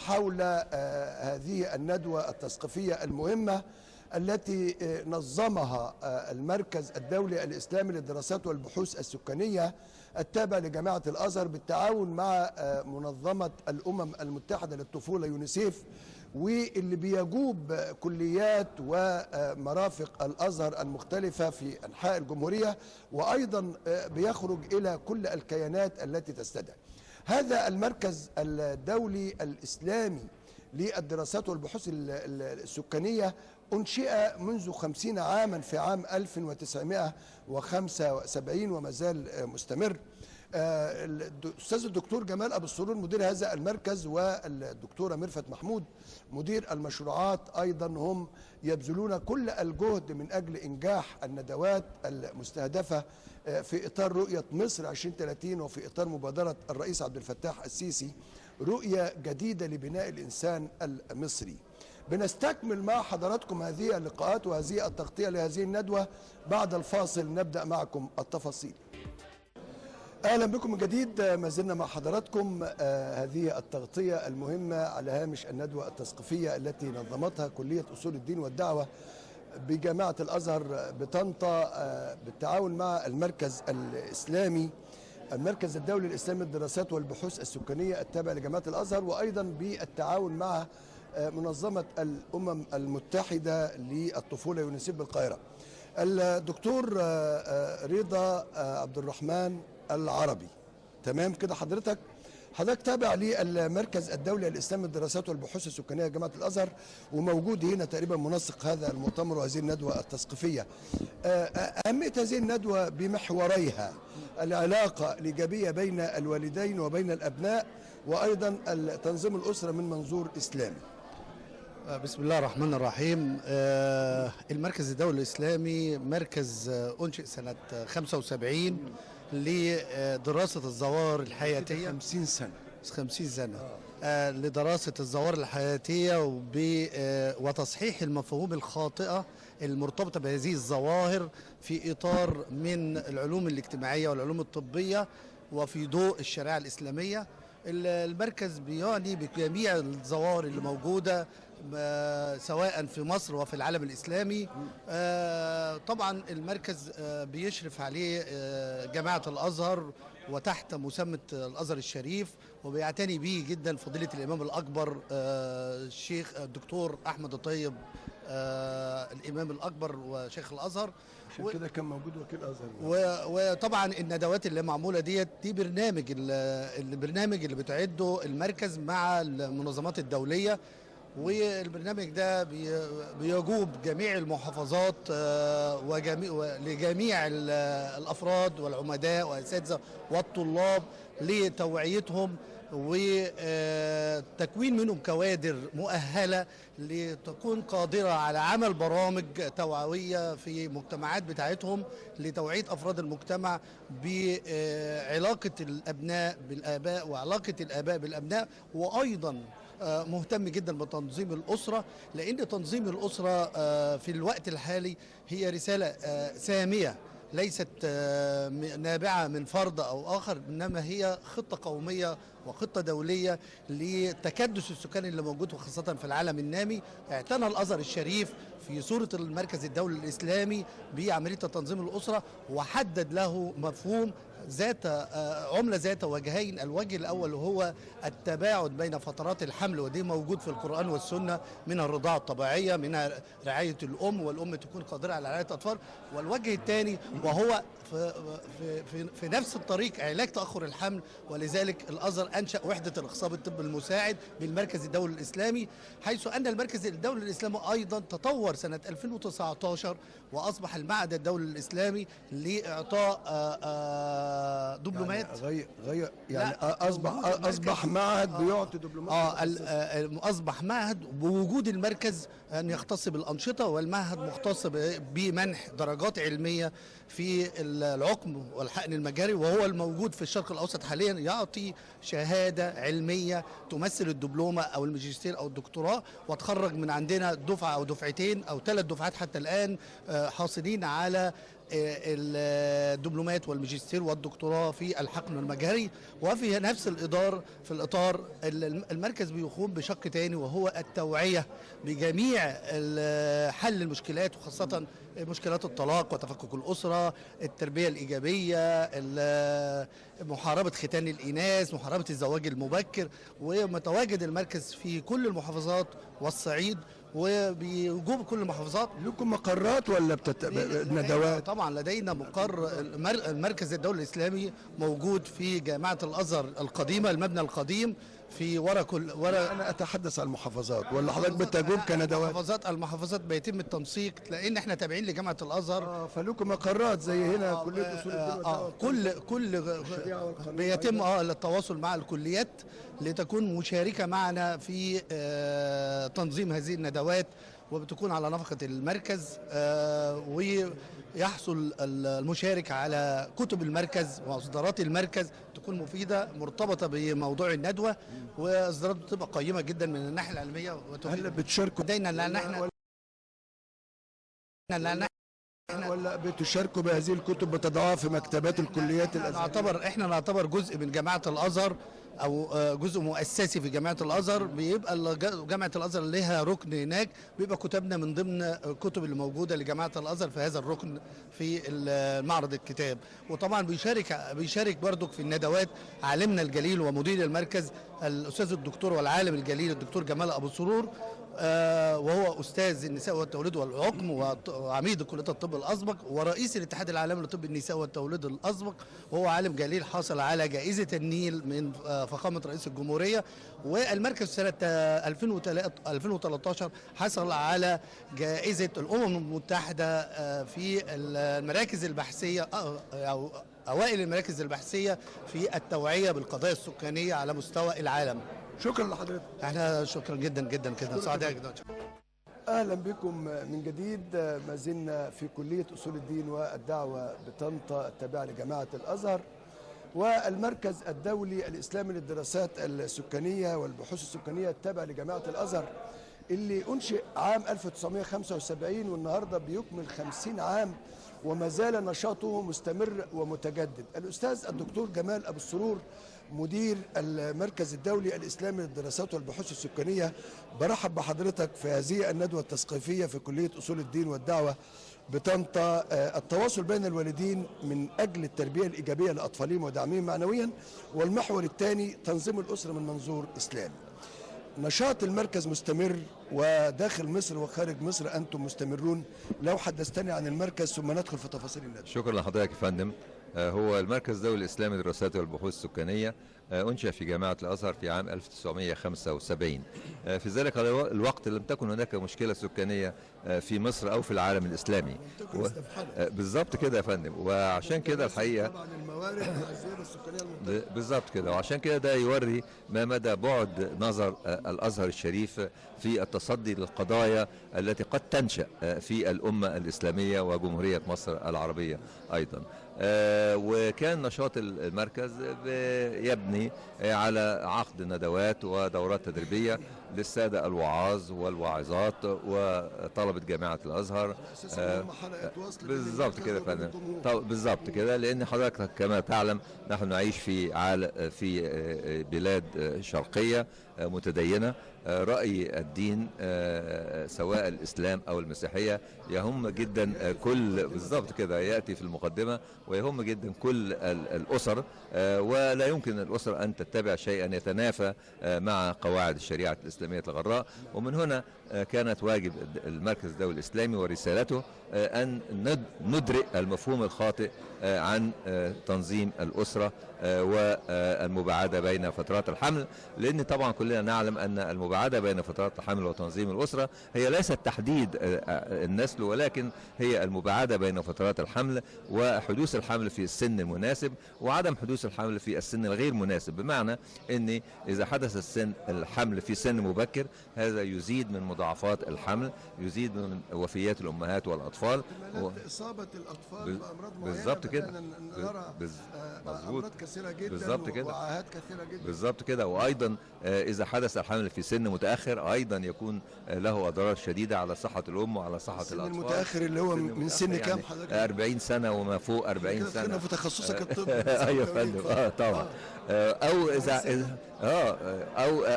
حول هذه الندوة التثقيفية المهمة التي نظمها المركز الدولي الإسلامي للدراسات والبحوث السكانية التابع لجامعة الأزهر بالتعاون مع منظمة الأمم المتحدة للطفولة يونيسيف، واللي بيجوب كليات ومرافق الأزهر المختلفة في أنحاء الجمهورية، وأيضا بيخرج إلى كل الكيانات التي تستدعي. هذا المركز الدولي الإسلامي للدراسات والبحوث السكانية أنشئ منذ 50 عاما في عام 1975 وما زال مستمر. الأستاذ الدكتور جمال أبو السرور مدير هذا المركز والدكتورة ميرفت محمود مدير المشروعات أيضا هم يبذلون كل الجهد من أجل إنجاح الندوات المستهدفة في إطار رؤية مصر 2030 وفي إطار مبادرة الرئيس عبد الفتاح السيسي رؤية جديدة لبناء الإنسان المصري. بنستكمل مع حضراتكم هذه اللقاءات وهذه التغطية لهذه الندوة. بعد الفاصل نبدأ معكم التفاصيل. أهلا بكم من جديد، ما زلنا مع حضراتكم هذه التغطية المهمة على هامش الندوة التثقيفية التي نظمتها كلية أصول الدين والدعوة بجامعة الأزهر بطنطا بالتعاون مع المركز الإسلامي، المركز الدولي الإسلامي للدراسات والبحوث السكانية التابع لجامعة الأزهر، وأيضا بالتعاون مع منظمة الأمم المتحدة للطفولة يونيسيف بالقاهرة. الدكتور رضا عبد الرحمن العربي، تمام كده حضرتك تابع للمركز الدولي الإسلامي للدراسات والبحوث السكانية جامعة الأزهر، وموجود هنا تقريبا منسق هذا المؤتمر وهذه الندوة التثقيفية. أهمية هذه الندوة بمحوريها: العلاقة الإيجابية بين الوالدين وبين الأبناء، وأيضا تنظيم الأسرة من منظور إسلامي. بسم الله الرحمن الرحيم. المركز الدولي الإسلامي مركز أنشئ سنة 75 لدراسة الظواهر الحياتية. 50 سنة 50 سنة لدراسة الظواهر الحياتية وتصحيح المفاهيم الخاطئة المرتبطة بهذه الظواهر في إطار من العلوم الاجتماعية والعلوم الطبية وفي ضوء الشريعة الإسلامية. المركز بيعني بجميع الظواهر اللي موجودة سواء في مصر وفي العالم الإسلامي. طبعا المركز بيشرف عليه جامعة الأزهر وتحت مسمى الأزهر الشريف، وبيعتني به جدا فضيلة الإمام الأكبر الشيخ الدكتور أحمد الطيب الإمام الأكبر وشيخ الأزهر. عشان كده كان موجود وكيل أزهر. وطبعا الندوات اللي معمولة دي البرنامج اللي بتعده المركز مع المنظمات الدولية، والبرنامج ده بيجوب جميع المحافظات لجميع الأفراد والعمداء والأساتذة والطلاب لتوعيتهم وتكوين منهم كوادر مؤهلة لتكون قادرة على عمل برامج توعوية في مجتمعات بتاعتهم لتوعية أفراد المجتمع بعلاقة الأبناء بالآباء وعلاقة الآباء بالأبناء. وأيضا مهتم جدا بتنظيم الأسرة، لأن تنظيم الأسرة في الوقت الحالي هي رسالة سامية ليست نابعة من فرد أو آخر، إنما هي خطة قومية وخطة دولية لتكدس السكاني اللي موجود خاصة في العالم النامي. اعتنى الأزهر الشريف في صورة المركز الدولي الإسلامي بعملية تنظيم الأسرة، وحدد له مفهوم عملة ذات وجهين. الوجه الأول هو التباعد بين فترات الحمل، ودي موجود في القرآن والسنة، منها الرضاعة الطبيعية، منها رعاية الأم والأم تكون قادرة على رعاية الأطفال. والوجه الثاني وهو في نفس الطريق علاج تأخر الحمل، ولذلك الأزهر أنشأ وحدة الإخصاب الطب المساعد بالمركز الدولي الإسلامي، حيث أن المركز الدولي الإسلامي أيضا تطور سنة 2019 وأصبح المعهد الدولي الإسلامي لإعطاء دبلومات. يعني أصبح معهد بيعطي دبلومات. أصبح معهد بوجود المركز أن يختص بالأنشطة، والمعهد مختص بمنح درجات علمية في العقم والحقن المجاري، وهو الموجود في الشرق الأوسط حاليا، يعطي شهادة علمية تمثل الدبلومة أو الماجستير أو الدكتوراه. وتخرج من عندنا دفعة أو دفعتين أو 3 دفعات حتى الآن حاصلين على الدبلومات والماجستير والدكتوراه في الحقن المجهري. وفي نفس الإطار المركز بيقوم بشق تاني، وهو التوعية بجميع حل المشكلات، وخاصة مشكلات الطلاق وتفكك الأسرة، التربية الإيجابية، محاربة ختان الإناث، محاربة الزواج المبكر. ومتواجد المركز في كل المحافظات والصعيد، وبيجوب كل المحافظات. لكم مقرات ولا ندوات؟ طبعا لدينا مقر. المركز الدولي الإسلامي موجود في جامعة الأزهر القديمة، المبنى القديم في انا اتحدث عن المحافظات، ولا حضرتك بتجوب كندوات؟ المحافظات بيتم التنسيق، لان احنا تابعين لجامعه الازهر. فلكم مقرات زي هنا كليه اصول الدين كل بيتم التواصل مع الكليات لتكون مشاركه معنا في تنظيم هذه الندوات، وبتكون على نفقه المركز. ويحصل المشارك على كتب المركز واصدارات المركز تكون مفيده مرتبطه بموضوع الندوه، واصدارات بتبقى قيمه جدا من الناحيه العلميه. هل بتشاركوا ولا بتشاركوا بهذه الكتب بتضعها في مكتبات الكليات الازهريه؟ احنا نعتبر جزء من جامعه الازهر، او جزء مؤسسي في جامعه الازهر. بيبقى جامعه الازهر لها ركن هناك، بيبقى كتبنا من ضمن الكتب اللي موجوده لجامعه الازهر في هذا الركن في معرض الكتاب. وطبعا بيشارك برضك في الندوات عالمنا الجليل ومدير المركز الاستاذ الدكتور والعالم الجليل الدكتور جمال ابو سرور، وهو استاذ النساء والتوليد والعقم وعميد كليه الطب الاسبق ورئيس الاتحاد العالمي لطب النساء والتوليد الاسبق، وهو عالم جليل حصل على جائزه النيل من فخامه رئيس الجمهوريه. والمركز سنه 2013 حصل على جائزه الامم المتحده في المراكز البحثيه، او اوائل المراكز البحثيه في التوعيه بالقضايا السكانيه على مستوى العالم. شكرا لحضرتك. احنا شكرا جدا جدا كده، سعداء جدا. اهلا بكم من جديد. ما زلنا في كليه اصول الدين والدعوه بطنطا التابعه لجامعه الازهر، والمركز الدولي الاسلامي للدراسات السكانيه والبحوث السكانيه التابع لجامعه الازهر، اللي انشئ عام 1975 والنهارده بيكمل 50 عام وما زال نشاطه مستمر ومتجدد. الاستاذ الدكتور جمال ابو السرور مدير المركز الدولي الإسلامي للدراسات والبحوث السكانية، برحب بحضرتك في هذه الندوة التثقيفية في كلية أصول الدين والدعوة بطنطا. التواصل بين الوالدين من أجل التربية الإيجابية لأطفالهم ودعمهم معنويا، والمحور الثاني تنظيم الأسرة من منظور إسلامي. نشاط المركز مستمر، وداخل مصر وخارج مصر أنتم مستمرون. لو حدثتني عن المركز ثم ندخل في تفاصيل الندوة. شكرا لحضرتك يا فندم. هو المركز الدولي الإسلامي للدراسات والبحوث السكانية أنشأ في جامعة الأزهر في عام 1975. في ذلك الوقت لم تكن هناك مشكلة سكانية في مصر أو في العالم الإسلامي. بالظبط كده يا فندم. وعشان كده الحقيقة طبعا الموارد والزيادة السكانية بالظبط كده، وعشان كده ده يوري ما مدى بعد نظر الأزهر الشريف في التصدي للقضايا التي قد تنشأ في الأمة الإسلامية وجمهورية مصر العربية أيضا. وكان نشاط المركز يبني على عقد ندوات ودورات تدريبية للسادة الوعاظ والواعظات وطلبة جامعة الأزهر. بالظبط كده فندم، بالظبط كده، لأن حضرتك كما تعلم نحن نعيش في بلاد شرقية متدينة. رأي الدين سواء الإسلام أو المسيحية يهم جدا بالظبط كده يأتي في المقدمة، ويهم جدا كل الأسر، ولا يمكن الأسرة أن تتبع شيئا يتنافى مع قواعد الشريعة الإسلامية الغراء. ومن هنا كانت واجب المركز الدولي الإسلامي ورسالته أن ندرئ المفهوم الخاطئ عن تنظيم الأسرة والمباعدة بين فترات الحمل، لأن طبعا كلنا نعلم أن المباعدة بين فترات الحمل وتنظيم الأسرة هي ليست تحديد النسل، ولكن هي المباعدة بين فترات الحمل وحدوث الحمل في السن المناسب وعدم حدوث الحمل في السن الغير مناسب. بمعنى أن إذا حدث الحمل في سن مبكر هذا يزيد من مضاعفات الحمل، يزيد من وفيات الأمهات والأطفال إصابة الأطفال بأمراض معينة. بالظبط كده، نرى أمراض كثيرة جدا بالظبط كده، وعاهات كثيرة جدا. بالظبط كده. وأيضا إذا وإذا حدث الحمل في سن متأخر أيضا يكون له أضرار شديدة على صحة الأم وعلى صحة السن الأطفال. المتأخر اللي هو من سن كام حضرتك؟ 40 سنة وما فوق 40 كده سنة. دخلنا في تخصصك الطبي. ايوه يا فندم. طبعا. او اذا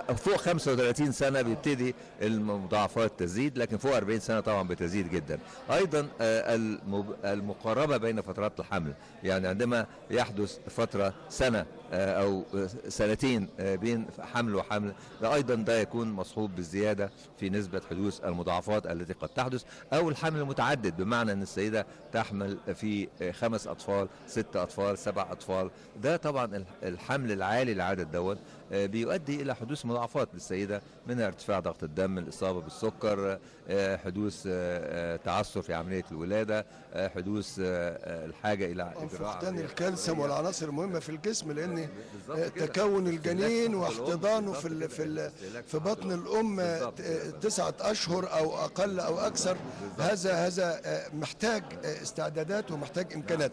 او فوق 35 سنه بيبتدي المضاعفات تزيد، لكن فوق 40 سنه طبعا بتزيد جدا. ايضا المقاربه بين فترات الحمل، يعني عندما يحدث فتره سنه او سنتين بين حمل وحمل، ده ايضا ده يكون مصحوب بالزياده في نسبه حدوث المضاعفات التي قد تحدث، او الحمل المتعدد، بمعنى ان السيده تحمل في 5 اطفال 6 اطفال 7 اطفال. ده طبعا الحمل العالي لعدد دوت بيؤدي الى حدوث مضاعفات للسيده، منها ارتفاع ضغط الدم، الاصابه بالسكر، حدوث تعثر في عمليه الولاده، حدوث الحاجه الى اجراء فقدان الكالسيوم والعناصر المهمه في الجسم، لان تكون الجنين واحتضانه في بطن الام 9 اشهر او اقل او اكثر، هذا محتاج استعدادات ومحتاج امكانات.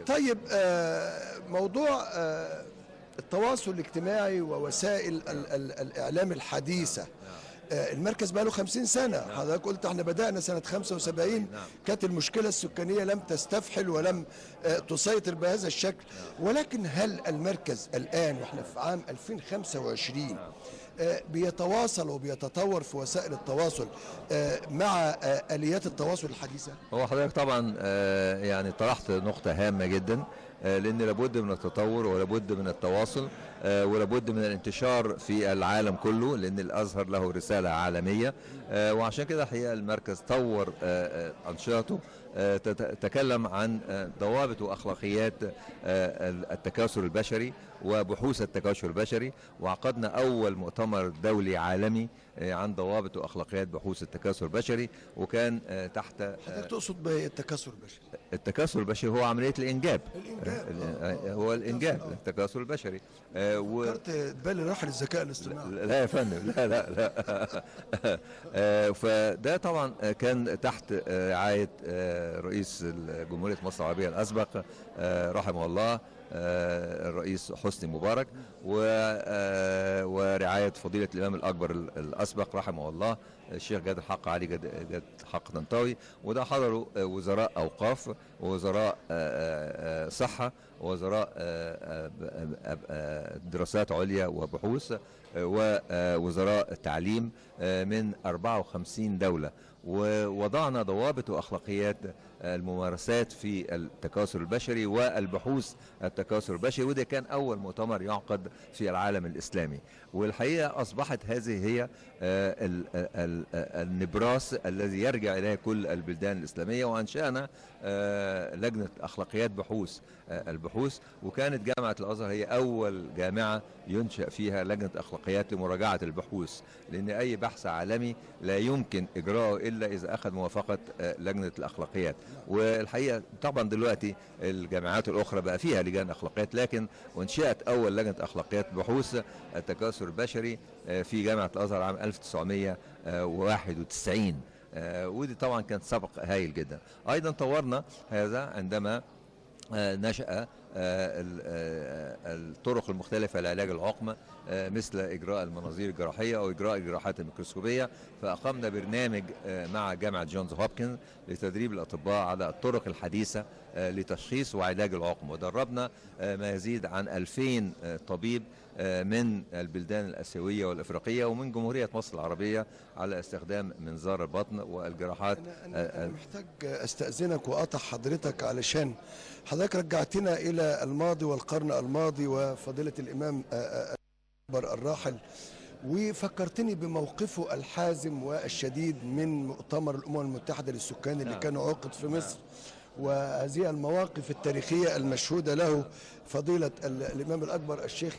طيب، موضوع التواصل الاجتماعي ووسائل الإعلام الحديثة، المركز بقى له 50 سنة. حضرتك قلت احنا بدأنا سنة 75، كانت المشكلة السكانية لم تستفحل ولم تسيطر بهذا الشكل، ولكن هل المركز الآن واحنا في عام 2025 بيتواصل وبيتطور في وسائل التواصل مع آليات التواصل الحديثة؟ هو حضرتك طبعا يعني طرحت نقطة هامة جدا، لأن لابد من التطور ولابد من التواصل ولابد من الانتشار في العالم كله، لأن الأزهر له رسالة عالمية. وعشان كده الحقيقة المركز طور أنشطته، تتكلم عن ضوابط وأخلاقيات التكاثر البشري وبحوث التكاثر البشري، وعقدنا أول مؤتمر دولي عالمي عن ضوابط وأخلاقيات بحوث التكاثر البشري، وكان تحت. حضرتك تقصد بالتكاثر البشري؟ التكاثر البشري هو عملية الإنجاب. هو الإنجاب التكاثر البشري. فكرت بالي راح للذكاء الاصطناعي. لا يا فندم، لا لا لا. فده طبعا كان تحت رعاية رئيس جمهورية مصر العربية الأسبق رحمه الله الرئيس حسني مبارك، ورعاية فضيلة الإمام الأكبر الأسبق رحمه الله الشيخ جاد الحق علي جاد حق طنطاوي. وده حضروا وزراء أوقاف ووزراء صحة ووزراء دراسات عليا وبحوث ووزراء التعليم من 54 دولة، ووضعنا ضوابط وأخلاقيات الممارسات في التكاثر البشري والبحوث التكاثر البشري. وده كان أول مؤتمر يعقد في العالم الإسلامي، والحقيقة أصبحت هذه هي النبراس الذي يرجع إليه كل البلدان الإسلامية. وأنشأنا لجنة أخلاقيات البحوث، وكانت جامعة الأزهر هي أول جامعة ينشأ فيها لجنة أخلاقيات لمراجعة البحوث، لأن أي بحث عالمي لا يمكن إجراءه إلا إذا أخذ موافقة لجنة الأخلاقيات. والحقيقة طبعا دلوقتي الجامعات الأخرى بقى فيها لجان أخلاقيات، لكن وانشأت أول لجنة أخلاقيات بحوث التكاثر البشري في جامعة الأزهر عام 1991. ودي طبعا كانت سبق هايل جدا. أيضا طورنا هذا عندما نشأ الطرق المختلفة لعلاج العقم، مثل إجراء المناظير الجراحية أو إجراء الجراحات الميكروسكوبية. فأقمنا برنامج مع جامعة جونز هوبكنز لتدريب الأطباء على الطرق الحديثة لتشخيص وعلاج العقم، ودربنا ما يزيد عن 2000 طبيب من البلدان الآسيوية والإفريقية ومن جمهورية مصر العربية على استخدام منظار البطن والجراحات. أنا محتاج أستأذنك وأقطع حضرتك، علشان حضرتك رجعتنا إلى الماضي والقرن الماضي وفضيلة الإمام الأكبر الراحل، وفكرتني بموقفه الحازم والشديد من مؤتمر الأمم المتحدة للسكان اللي كان عقد في مصر، وهذه المواقف التاريخية المشهودة له فضيلة الإمام الأكبر الشيخ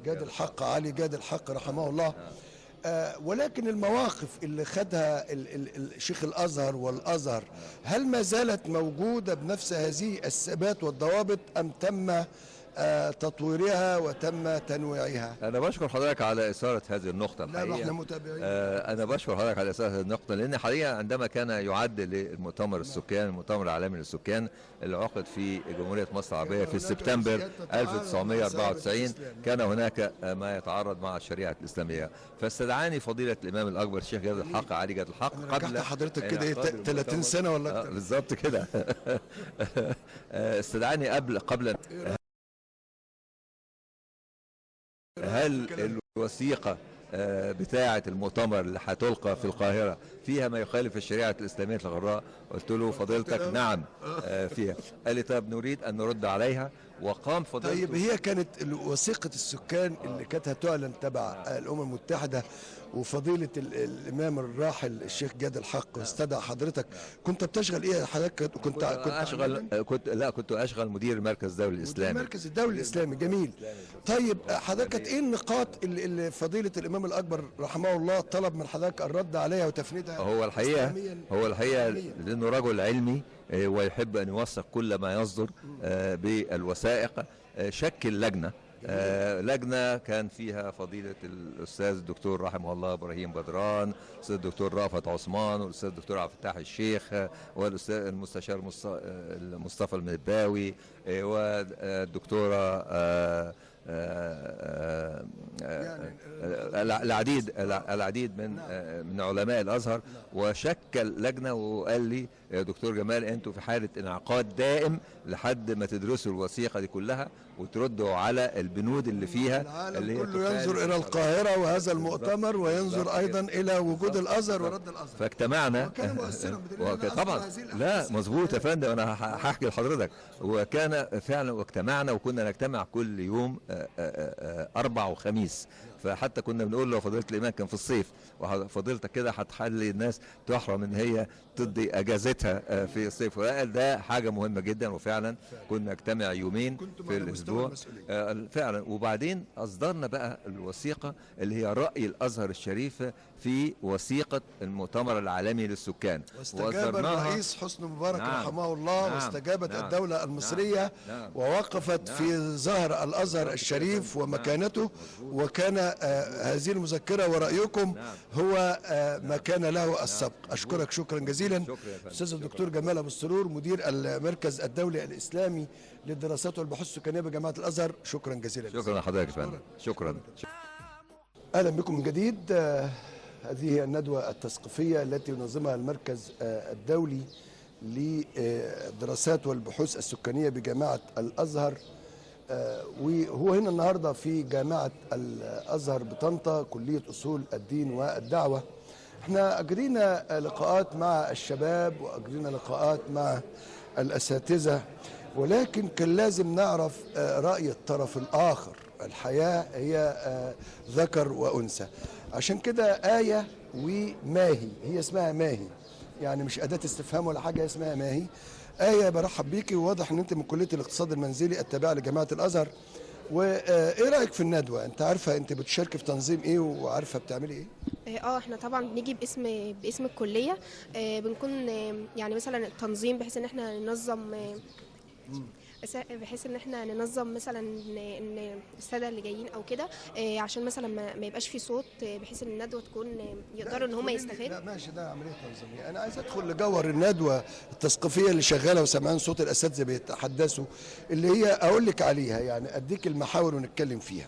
جاد الحق علي جاد الحق رحمه الله. ولكن المواقف اللي خدها الشيخ الأزهر والأزهر، هل ما زالت موجودة بنفس هذه الثبات والضوابط، أم تم تطويرها وتم تنويعها. أنا بشكر حضرتك على إثارة هذه النقطة الحقيقة. لا احنا متابعين. أنا بشكر حضرتك على إثارة هذه النقطة، لأن حقيقة عندما كان يعد للمؤتمر السكان، المؤتمر العالمي للسكان اللي عقد في جمهورية مصر العربية في سبتمبر 1994، كان هناك ما يتعارض مع الشريعة الإسلامية، فاستدعاني فضيلة الإمام الأكبر الشيخ جاد الحق علي جاد الحق قبل حضرتك كده 30 سنة ولا أكتر. بالظبط كده. استدعاني قبل هل الوثيقة بتاعة المؤتمر اللي هتلقى في القاهرة فيها ما يخالف الشريعة الإسلامية الغراء؟ قلت له فضيلتك نعم فيها. قال لي طب نريد أن نرد عليها. وقام فضيلته. طيب هي كانت وثيقة السكان اللي كانت هتعلن تبع الأمم المتحدة، وفضيلة الإمام الراحل الشيخ جاد الحق استدعى حضرتك، كنت بتشغل إيه حضرتك؟ كنت أشغل مدير المركز الدولي الإسلامي. المركز الدولي الإسلامي، جميل. طيب حضرتك كانت إيه النقاط اللي فضيلة الإمام الأكبر رحمه الله طلب من حضرتك الرد عليها وتفنيدها؟ هو الحقيقة لأنه رجل علمي ويحب أن يوثق كل ما يصدر بالوثائق، شكل لجنة كان فيها فضيلة الأستاذ الدكتور رحمه الله إبراهيم بدران، الأستاذ الدكتور رأفت عثمان، والأستاذ الدكتور عبد الفتاح الشيخ، والأستاذ المستشار مصطفى المنباوي، والدكتورة العديد من علماء الازهر، وشكل لجنه وقال لي يا دكتور جمال انتوا في حاله انعقاد دائم لحد ما تدرسوا الوثيقه دي كلها وتردوا على البنود اللي فيها، اللي هي كله ينظر الى القاهره وهذا المؤتمر، وينظر ايضا الى وجود الازهر ورد الازهر. فاجتمعنا طبعا. لا مظبوط يا فندم، انا هحكي لحضرتك. وكان فعلا واجتمعنا، وكنا نجتمع كل يوم أربع وخميس، فحتى كنا بنقول له فضيلة الإمام كان في الصيف، وفضيلتك كده هتخلي الناس تحرم ان هي تدي اجازتها في الصيف، وقال ده حاجة مهمة جدا. وفعلا كنا نجتمع يومين في الاسبوع فعلا. وبعدين اصدرنا بقى الوثيقة اللي هي رأي الازهر الشريف في وثيقة المؤتمر العالمي للسكان، واستجاب الرئيس حسني مبارك رحمه الله، واستجابت الدولة المصرية ووقفت في ظهر الازهر الشريف ومكانته، وكان هذه المذكرة ورأيكم هو ما كان له السبق. أشكرك شكرا جزيلا أستاذ الدكتور جمال أبو السرور، مدير المركز الدولي الإسلامي للدراسات والبحوث السكانية بجامعة الأزهر. شكرا جزيلا. شكرا لحضرتك يا فندم. شكرا. أهلا بكم من جديد. هذه هي الندوة التثقيفية التي ينظمها المركز الدولي للدراسات والبحوث السكانية بجامعة الأزهر، وهو هنا النهارده في جامعة الأزهر بطنطا، كلية أصول الدين والدعوة. احنا أجرينا لقاءات مع الشباب وأجرينا لقاءات مع الأساتذة، ولكن كان لازم نعرف رأي الطرف الآخر. الحياة هي ذكر وأنثى، عشان كده آية وماهي، هي اسمها ماهي، يعني مش أداة استفهام ولا حاجة، اسمها ماهي. آية برحب بيكي، وواضح ان انت من كلية الاقتصاد المنزلي التابعة لجامعة الازهر. وايه رأيك في الندوة؟ انت عارفة انت بتشاركي في تنظيم ايه وعارفة بتعملي ايه؟ احنا طبعا بنيجي باسم الكلية، بنكون يعني مثلا التنظيم بحيث ان احنا ننظم مثلا ان الساده اللي جايين او كده، عشان مثلا ما يبقاش في صوت، بحيث ان الندوه تكون يقدروا ان هم يستفادوا. لا ماشي، ده عمليه تنظيميه. انا عايز ادخل لجوهر الندوه التثقيفيه اللي شغاله وسامعين صوت الاساتذه بيتحدثوا، اللي هي اقول لك عليها، يعني اديك المحاور ونتكلم فيها.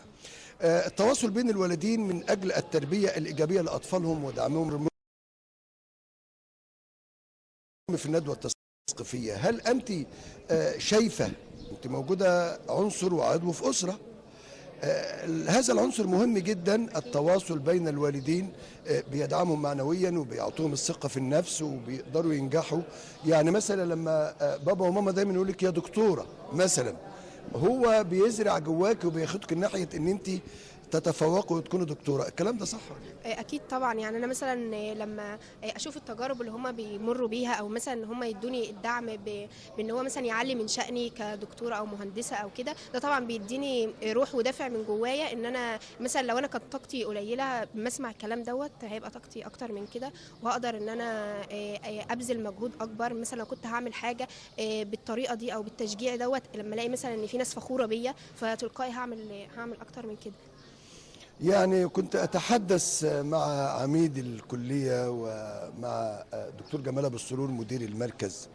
التواصل بين الوالدين من اجل التربيه الايجابيه لاطفالهم ودعمهم في الندوه التثقيفيه. هل انت شايفه، انت موجوده عنصر وعضو في اسره، هذا العنصر مهم جدا، التواصل بين الوالدين، بيدعمهم معنويا وبيعطوهم الثقه في النفس وبيقدروا ينجحوا. يعني مثلا لما بابا وماما دايما يقول لك يا دكتوره مثلا، هو بيزرع جواك وبياخدك ناحيه ان انت تتفوقوا وتكونوا دكتوره، الكلام ده صح ولا ايه؟ اكيد طبعا. يعني انا مثلا لما اشوف التجارب اللي هم بيمروا بيها، او مثلا ان هم يدوني الدعم بان هو مثلا يعلي من شأني كدكتوره او مهندسه او كده، ده طبعا بيديني روح ودافع من جوايا ان انا مثلا لو انا كانت طاقتي قليله لما اسمع الكلام دوت هيبقى طاقتي اكتر من كده، وهقدر ان انا ابذل مجهود اكبر. مثلا لو كنت هعمل حاجه بالطريقه دي او بالتشجيع دوت، لما الاقي مثلا ان في ناس فخوره بيا فتلقائي هعمل اكتر من كده. يعني كنت أتحدث مع عميد الكلية ومع دكتور جمال أبو السرور مدير المركز،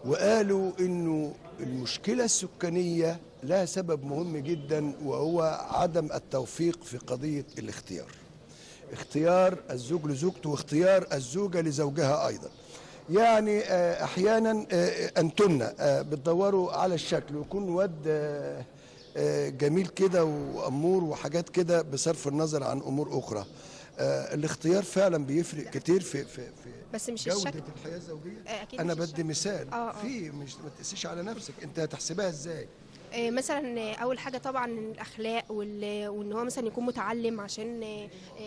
وقالوا إنه المشكلة السكانية لها سبب مهم جدا، وهو عدم التوفيق في قضية الاختيار، اختيار الزوج لزوجته واختيار الزوجة لزوجها أيضا. يعني أحيانا أنتن بتدوروا على الشكل ويكون واد جميل كده وأمور وحاجات كده بصرف النظر عن أمور أخرى. الاختيار فعلا بيفرق كتير في بس مش جودة الشكل. الحياة الزوجية. اكيد أنا مش بدي الشكل. مثال اه في، مش ما تقسيش على نفسك، أنت هتحسبها إزاي؟ مثلا اول حاجه طبعا الاخلاق وان هو مثلا يكون متعلم عشان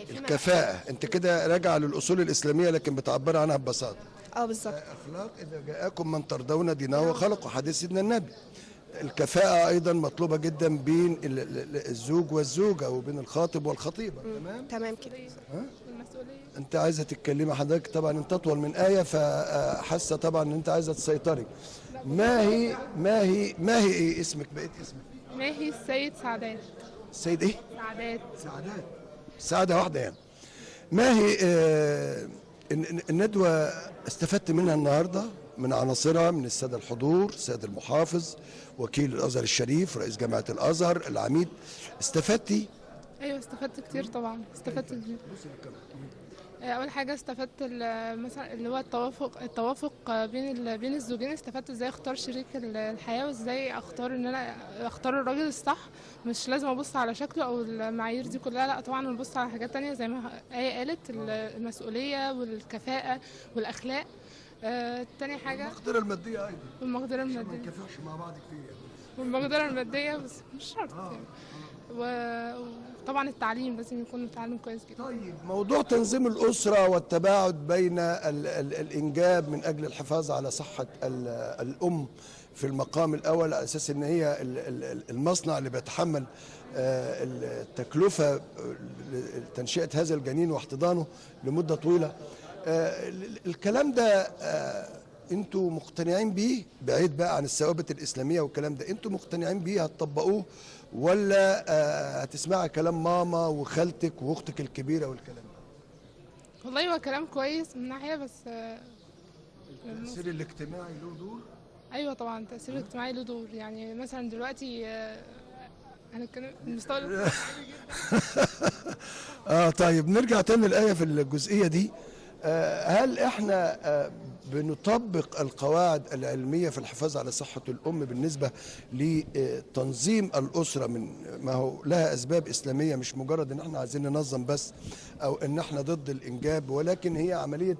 في الكفاءة. أنت كده راجعة للأصول الإسلامية لكن بتعبر عنها ببساطة. بالظبط. أخلاق إذا جاءكم من ترضون دينه وخلقه، حديث سيدنا النبي. الكفاءة أيضا مطلوبة جدا بين الزوج والزوجة وبين الخاطب والخطيبة. تمام كده. أنت عايزة تتكلمي حضرتك، طبعا أنت أطول من آية فحاسة طبعا أن أنت عايزة تسيطري. ما هي إيه اسمك؟ بقيت اسمك ماهي السيد سعدات. السيد إيه؟ سعدات. سعادة واحدة يعني. ما هي الندوة استفدت منها النهاردة من عناصرها، من السادة الحضور، السيد المحافظ، وكيل الأزهر الشريف، رئيس جامعة الأزهر، العميد، استفدتي؟ ايوه استفدت كتير طبعا، استفدت كتير. اول حاجه استفدت مثلا اللي هو التوافق بين الزوجين. استفدت ازاي اختار شريك الحياه، وازاي اختار ان انا اختار الراجل الصح. مش لازم ابص على شكله او المعايير دي كلها، لا طبعا انا ببص على حاجات تانية زي ما آية قالت، المسؤوليه والكفاءه والاخلاق. تاني حاجه المقدرة المادية أيضا. والمقدره ما الماديه. نكافحش مع بعض كتير. والمقدره الماديه بس مش شرط يعني. وطبعا التعليم لازم يكون التعليم كويس جدا. طيب، موضوع تنظيم الأسرة والتباعد بين الإنجاب من أجل الحفاظ على صحة الأم في المقام الأول، على أساس أن هي المصنع اللي بيتحمل التكلفة لتنشئة هذا الجنين واحتضانه لمدة طويلة. الكلام ده انتوا مقتنعين بيه؟ بعيد بقى عن الثوابت الإسلامية والكلام ده، انتوا مقتنعين بيه هتطبقوه، ولا هتسمعي كلام ماما وخالتك واختك الكبيرة والكلام ده؟ والله هو كلام كويس من ناحية، بس التأثير الاجتماعي له دور؟ ايوه طبعا التأثير الاجتماعي له دور. يعني مثلا دلوقتي هنتكلم المستوى طيب نرجع تاني الآية في الجزئية دي. هل احنا بنطبق القواعد العلمية في الحفاظ على صحة الأم بالنسبة لتنظيم الأسرة؟ من ما هو لها أسباب إسلامية، مش مجرد إن احنا عايزين ننظم بس، أو إن احنا ضد الإنجاب، ولكن هي عملية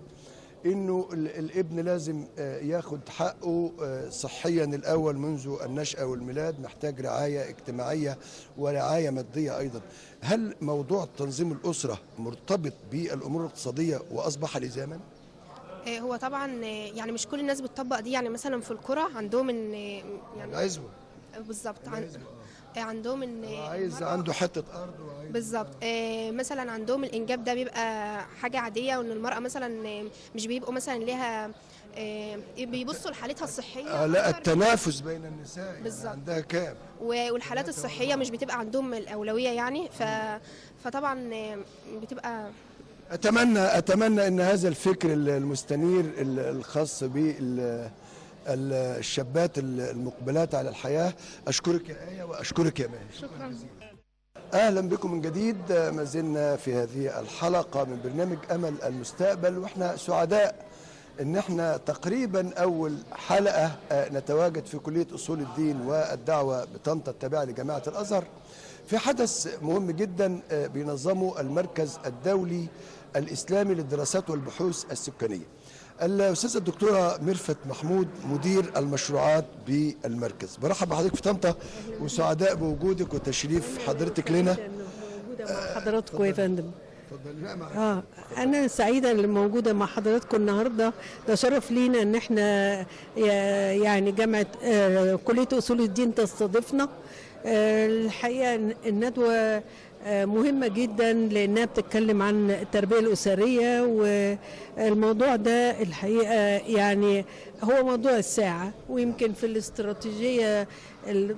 إنه الابن لازم ياخد حقه صحيا الأول منذ النشأة والميلاد، محتاج رعاية اجتماعية ورعاية مادية أيضا. هل موضوع تنظيم الأسرة مرتبط بالأمور الاقتصادية وأصبح لزاما؟ هو طبعا يعني مش كل الناس بتطبق دي. يعني مثلا في القرى عندهم ان يعني العزوة بالظبط عندهم ان عايز عنده حتة أرض وعايز بالظبط. مثلا عندهم الانجاب ده بيبقى حاجه عاديه، وان المراه مثلا مش بيبقوا مثلا ليها بيبصوا لحالتها الصحيه. لا، التنافس بين النساء بالظبط. يعني عندها كام، والحالات الصحيه مش بتبقى عندهم الاولويه يعني. فطبعا بتبقى أتمنى أن هذا الفكر المستنير الخاص بالشابات المقبلات على الحياة. أشكرك يا آية وأشكرك يا ماهي. شكرا. أهلا بكم من جديد. ما زلنا في هذه الحلقة من برنامج أمل المستقبل، وإحنا سعداء إن إحنا تقريبا أول حلقة نتواجد في كلية أصول الدين والدعوة بطنطا التابعة لجامعة الأزهر في حدث مهم جدا بينظمه المركز الدولي الإسلامي للدراسات والبحوث السكانية. الأستاذة الدكتورة ميرفت محمود مدير المشروعات بالمركز، برحب بحضرتك في طنطا وسعداء بوجودك وتشريف حضرتك لنا. موجودة مع حضراتكم يا فندم. اتفضل. أنا سعيدة اللي موجودة مع حضراتكم النهاردة. ده شرف لينا إن إحنا يعني جامعة كلية أصول الدين تستضيفنا. الحقيقة الندوة مهمة جدا لأنها بتتكلم عن التربية الأسرية، والموضوع ده الحقيقة يعني هو موضوع الساعة، ويمكن في الاستراتيجية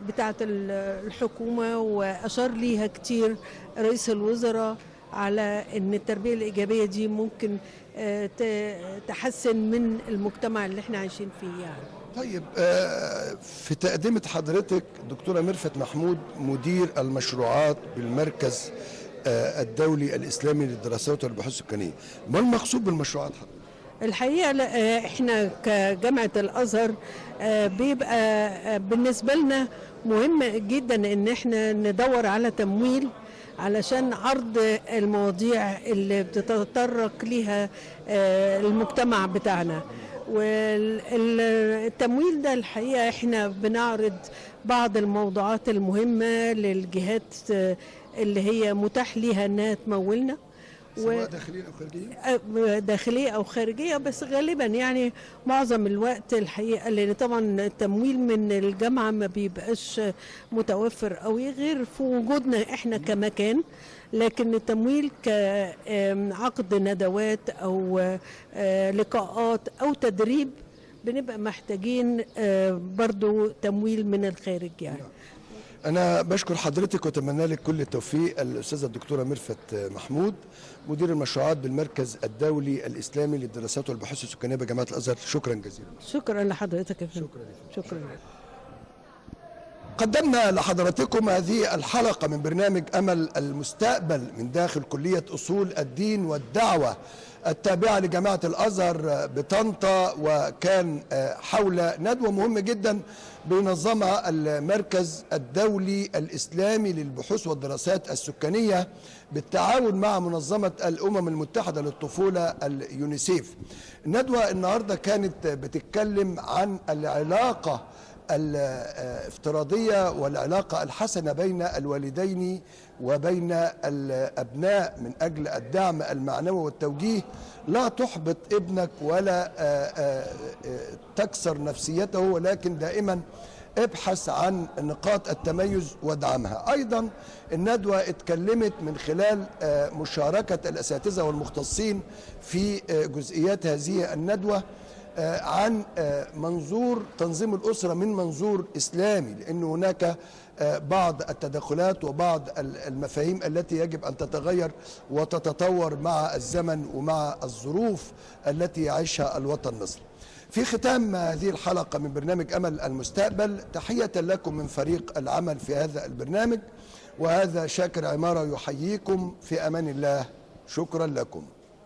بتاعة الحكومة وأشار ليها كتير رئيس الوزراء على أن التربية الإيجابية دي ممكن تحسن من المجتمع اللي احنا عايشين فيه يعني. طيب، في تقدمة حضرتك دكتورة ميرفت محمود مدير المشروعات بالمركز الدولي الإسلامي للدراسات والبحوث السكانية، ما المقصود بالمشروعات حضرتك؟ الحقيقة احنا كجامعة الأزهر بيبقى بالنسبة لنا مهم جدا ان احنا ندور على تمويل علشان عرض المواضيع اللي بتتطرق ليها المجتمع بتاعنا. والتمويل ده الحقيقة احنا بنعرض بعض الموضوعات المهمة للجهات اللي هي متاح ليها انها تمولنا، سواء داخلية أو خارجية؟ داخلية أو خارجية، بس غالبا يعني معظم الوقت الحقيقة، لأن طبعا التمويل من الجامعة ما بيبقاش متوفر قوي غير في وجودنا احنا كمكان، لكن التمويل كعقد ندوات أو لقاءات أو تدريب بنبقى محتاجين برضو تمويل من الخارج يعني. أنا بشكر حضرتك وأتمنى لك كل التوفيق. الأستاذة الدكتورة ميرفت محمود مدير المشروعات بالمركز الدولي الإسلامي للدراسات والبحوث السكانية بجامعة الأزهر، شكرا جزيلا. شكرا لحضرتك يا فندم. شكرا. قدمنا لحضراتكم هذه الحلقة من برنامج أمل المستقبل من داخل كلية أصول الدين والدعوة التابعة لجامعة الأزهر بطنطا، وكان حول ندوة مهمة جدا بينظمها المركز الدولي الإسلامي للبحوث والدراسات السكانية بالتعاون مع منظمة الأمم المتحدة للطفولة اليونيسيف. الندوة النهاردة كانت بتتكلم عن العلاقة الافتراضية والعلاقة الحسنة بين الوالدين وبين الأبناء من أجل الدعم المعنوي والتوجيه. لا تحبط ابنك ولا تكسر نفسيته، ولكن دائما ابحث عن نقاط التميز وادعمها. أيضا الندوة اتكلمت من خلال مشاركة الأساتذة والمختصين في جزئيات هذه الندوة عن منظور تنظيم الأسرة من منظور إسلامي، لأن هناك بعض التدخلات وبعض المفاهيم التي يجب أن تتغير وتتطور مع الزمن ومع الظروف التي يعيشها الوطن مصر. في ختام هذه الحلقة من برنامج أمل المستقبل، تحية لكم من فريق العمل في هذا البرنامج، وهذا شاكر عمارة يحييكم في أمان الله. شكرا لكم.